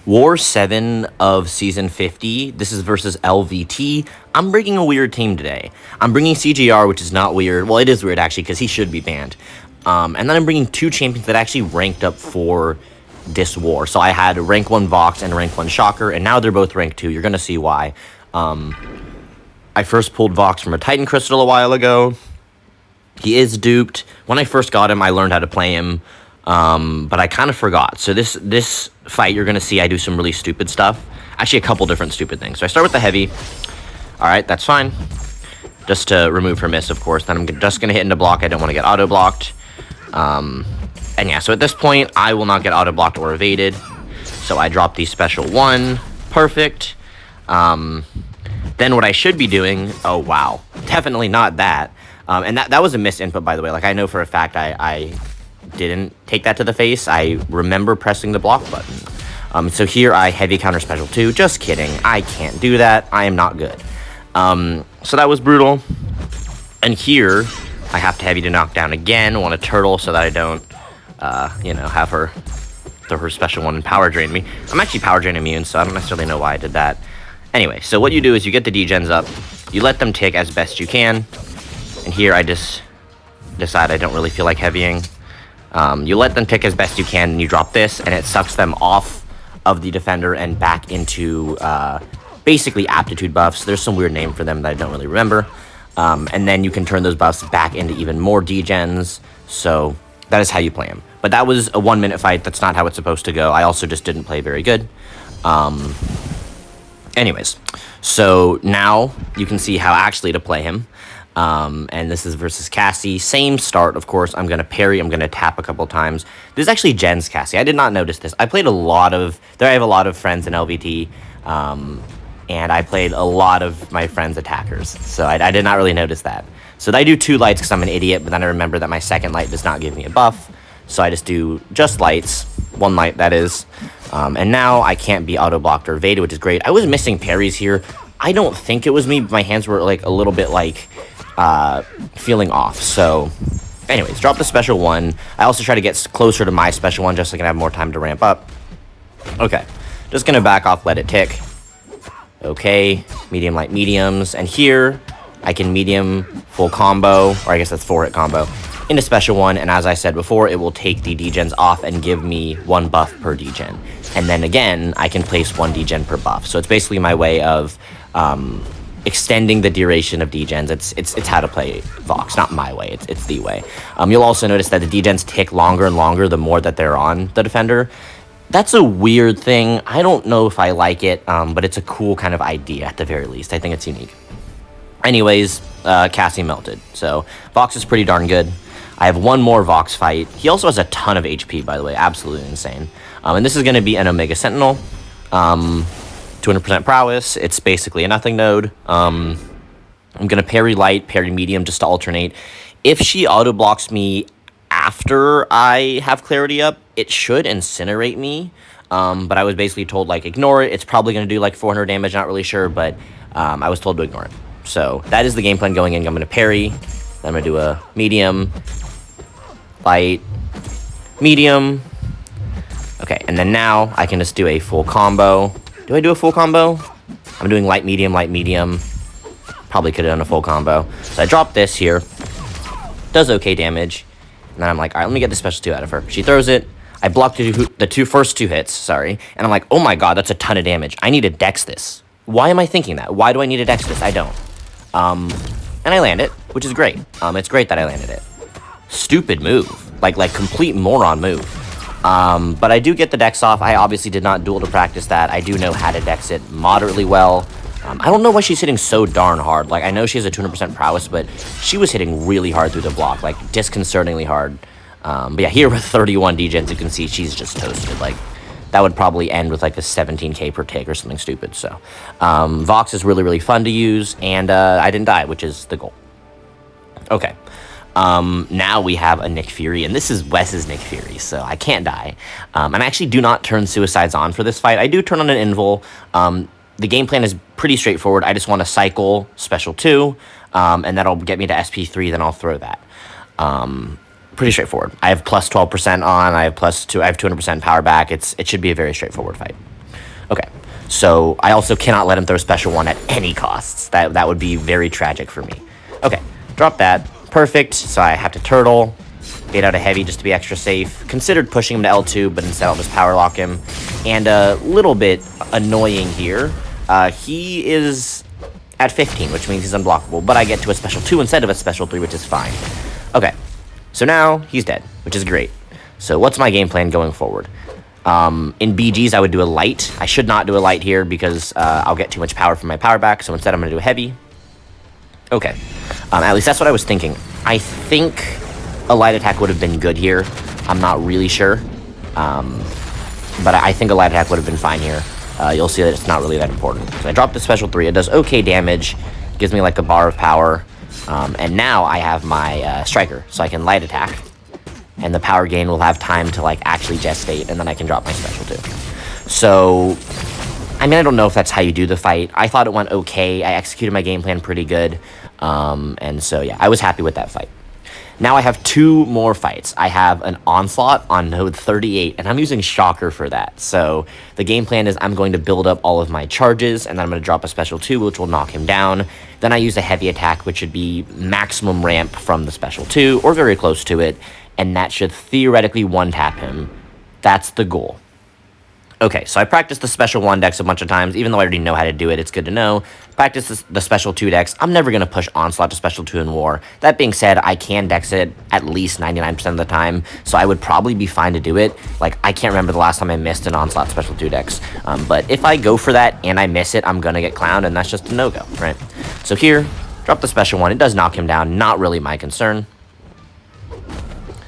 War 7 of Season 50. This is versus LVT. I'm bringing a weird team today. I'm bringing CJR, which is not weird. Well, it is weird, actually, because he should be banned. And then I'm bringing two champions that actually ranked up for this war. So I had rank 1 Vox and rank 1 Shocker, and now they're both rank 2. You're going to see why. I first pulled Vox from a Titan Crystal a while ago. He is duped. When I first got him, I learned how to play him. But I kind of forgot. So this fight, you're going to see I do some really stupid stuff. Actually, a couple different stupid things. So I start with the heavy. All right, that's fine. Just to remove her miss, of course. Then I'm just going to hit into block. I don't want to get auto-blocked. And yeah, so at this point, I will not get auto-blocked or evaded. So I drop the special 1. Perfect. Then what I should be doing... Oh, wow. Definitely not that. And that was a missed input, by the way. Like, I know for a fact I didn't take that to the face. I remember pressing the block button. So here I heavy counter special 2. Just kidding. I can't do that. I am not good. So that was brutal. And here I have to heavy to knock down again. Want a turtle so that I don't, have her throw her special 1 and power drain me. I'm actually power drain immune, so I don't necessarily know why I did that. Anyway, so what you do is you get the degens up. You let them tick as best you can. And here I just decide I don't really feel like heavying. You let them tick as best you can, and you drop this, and it sucks them off of the defender and back into basically aptitude buffs. There's some weird name for them that I don't really remember. And then you can turn those buffs back into even more degens. So that is how you play them. But that was a 1-minute fight. That's not how it's supposed to go. I also just didn't play very good. Anyways, so now you can see how actually to play him. And this is versus Cassie. Same start, of course. I'm going to parry. I'm going to tap a couple times. This is actually Jen's Cassie. I did not notice this. I played a lot of... I have a lot of friends in LVT. And I played a lot of my friends' attackers. So I did not really notice that. So I do 2 lights because I'm an idiot. But then I remember that my second light does not give me a buff. So I just do just lights. 1 light, that is. And now I can't be auto-blocked or evaded, which is great. I was missing parries here. I don't think it was me, but my hands were like a little bit like... feeling off. So anyways, drop the special 1. I also try to get closer to my special 1 just so I can have more time to ramp up. Okay, just gonna back off, let it tick. Okay, medium, light, mediums, and here I can medium full combo, or I guess that's 4-hit combo, into special 1, and as I said before, it will take the degens off and give me 1 buff per degen. And then again, I can place 1 degen per buff. So it's basically my way of extending the duration of degens. It's how to play Vox, not my way. It's the way. You'll also notice that the degens tick longer and longer the more that they're on the defender. That's a weird thing. I don't know if I like it, but it's a cool kind of idea at the very least. I think it's unique. Anyways, Cassie melted. So Vox is pretty darn good. I have 1 more Vox fight. He also has a ton of HP, by the way. Absolutely insane. And this is going to be an Omega Sentinel. 200% prowess. It's basically a nothing node. I'm going to parry light, parry medium just to alternate. If she auto-blocks me after I have clarity up, it should incinerate me. But I was basically told, like, ignore it. It's probably going to do, like, 400 damage. Not really sure, but I was told to ignore it. So that is the game plan going in. I'm going to parry. Then I'm going to do a medium, light, medium. Okay, and then now I can just do a full combo. Do I do a full combo? I'm doing light, medium, light, medium. Probably could have done a full combo. So I drop this here. Does okay damage. And then I'm like, all right, let me get the special 2 out of her. She throws it. I blocked the first two hits, sorry. And I'm like, oh my god, that's a ton of damage. I need to dex this. Why am I thinking that? Why do I need to dex this? I don't. And I land it, which is great. It's great that I landed it. Stupid move. Like complete moron move. But I do get the dex off. I obviously did not duel to practice that. I do know how to dex it moderately well. I don't know why she's hitting so darn hard. Like, I know she has a 200% prowess, but she was hitting really hard through the block, like, disconcertingly hard. But yeah, here with 31 degens, you can see she's just toasted. Like, that would probably end with, like, a 17k per take or something stupid. So, Vox is really, really fun to use, and I didn't die, which is the goal. Okay. Now we have a Nick Fury, and this is Wes's Nick Fury, so I can't die. And I actually do not turn Suicides on for this fight. I do turn on an Invul. The game plan is pretty straightforward. I just want to cycle Special 2, and that'll get me to SP3, then I'll throw that. Pretty straightforward. I have plus 12% on, I have 200% power back. It should be a very straightforward fight. Okay, so I also cannot let him throw special 1 at any costs. That would be very tragic for me. Okay, drop that. Perfect, so I have to turtle. Bait out a heavy just to be extra safe. Considered pushing him to L2, but instead I'll just power lock him. And a little bit annoying here. He is at 15, which means he's unblockable, but I get to a special 2 instead of a special 3, which is fine. Okay, so now he's dead, which is great. So what's my game plan going forward? In BGs, I would do a light. I should not do a light here because I'll get too much power from my power back, so instead I'm going to do a heavy. Okay, at least that's what I was thinking. I think a light attack would have been good here. I'm not really sure, but I think a light attack would have been fine here. You'll see that it's not really that important. So I dropped the special 3. It does okay damage, gives me like a bar of power, and now I have my striker, so I can light attack, and the power gain will have time to like actually gestate, and then I can drop my special 2. So, I mean, I don't know if that's how you do the fight. I thought it went okay. I executed my game plan pretty good, and so yeah, I was happy with that fight. Now I have 2 more fights. I have an Onslaught on node 38, and I'm using Shocker for that. So the game plan is I'm going to build up all of my charges, and then I'm going to drop a special 2, which will knock him down. Then I use a heavy attack, which should be maximum ramp from the special 2, or very close to it, and that should theoretically one-tap him. That's the goal. Okay, so I practiced the special 1 decks a bunch of times. Even though I already know how to do it, it's good to know. Practice the special 2 decks. I'm never going to push Onslaught to special 2 in War. That being said, I can dex it at least 99% of the time, so I would probably be fine to do it. Like, I can't remember the last time I missed an Onslaught special 2 dex. But if I go for that and I miss it, I'm going to get clowned, and that's just a no-go, right? So here, drop the special 1. It does knock him down. Not really my concern.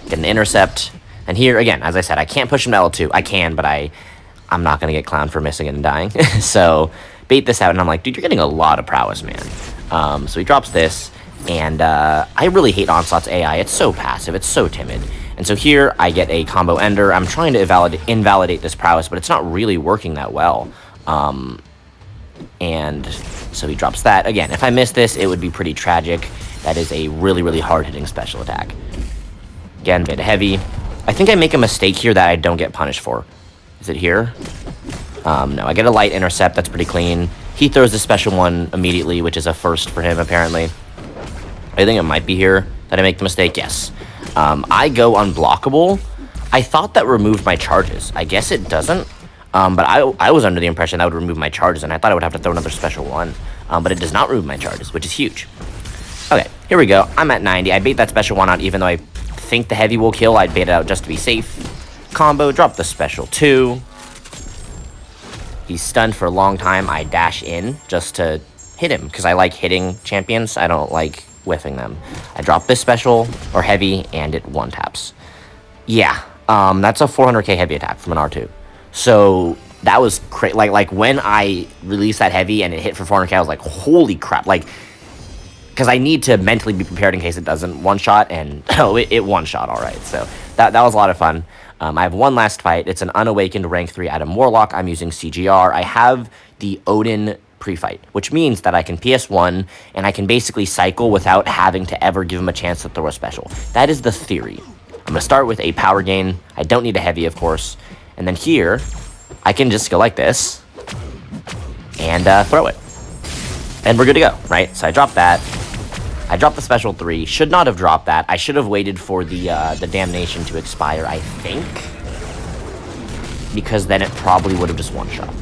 Get an intercept. And here, again, as I said, I can't push him to L2. I can, but I'm not going to get clowned for missing it and dying. So, bait this out, and I'm like, dude, you're getting a lot of prowess, man. So he drops this, and I really hate Onslaught's AI. It's so passive. It's so timid. And so here, I get a combo ender. I'm trying to invalidate this prowess, but it's not really working that well. And so he drops that. Again, if I miss this, it would be pretty tragic. That is a really, really hard-hitting special attack. Again, bait a heavy. I think I make a mistake here that I don't get punished for. Is it here? No, I get a light intercept. That's pretty clean. He throws the special 1 immediately, which is a first for him, apparently. I think it might be here that I make the mistake. Yes. I go unblockable. I thought that removed my charges. I guess it doesn't. But I was under the impression that would remove my charges, and I thought I would have to throw another special 1. But it does not remove my charges, which is huge. Okay, here we go. I'm at 90. I bait that special 1 out, even though I think the heavy will kill. I'd bait it out just to be safe. Combo, drop the special 2. He's stunned for a long time. I dash in just to hit him, because I like hitting champions. I don't like whiffing them. I drop this special, or heavy, and it one-taps. Yeah, that's a 400k heavy attack from an R2. So, that was crazy. Like, when I released that heavy and it hit for 400k, I was like, holy crap. Like, because I need to mentally be prepared in case it doesn't one-shot, and it one-shot, all right. So, that was a lot of fun. I have one last fight. It's an unawakened rank 3 Adam Warlock. I'm using CGR. I have the Odin pre-fight, which means that I can PS1, and I can basically cycle without having to ever give him a chance to throw a special. That is the theory. I'm going to start with a power gain. I don't need a heavy, of course. And then here, I can just go like this, and throw it. And we're good to go, right? So I drop that. I dropped the special 3. Should not have dropped that. I should have waited for the damnation to expire, I think. Because then it probably would have just one-shot.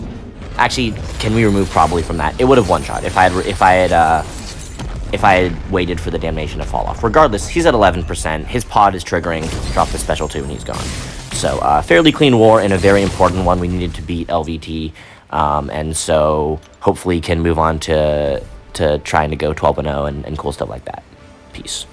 Actually, can we remove probably from that? It would have one-shot if I had waited for the damnation to fall off. Regardless, he's at 11%. His pod is triggering. Drop the special 2 and he's gone. So, fairly clean war and a very important one. We needed to beat LVT. And so, hopefully can move on to trying to go 12-0 and cool stuff like that. Peace.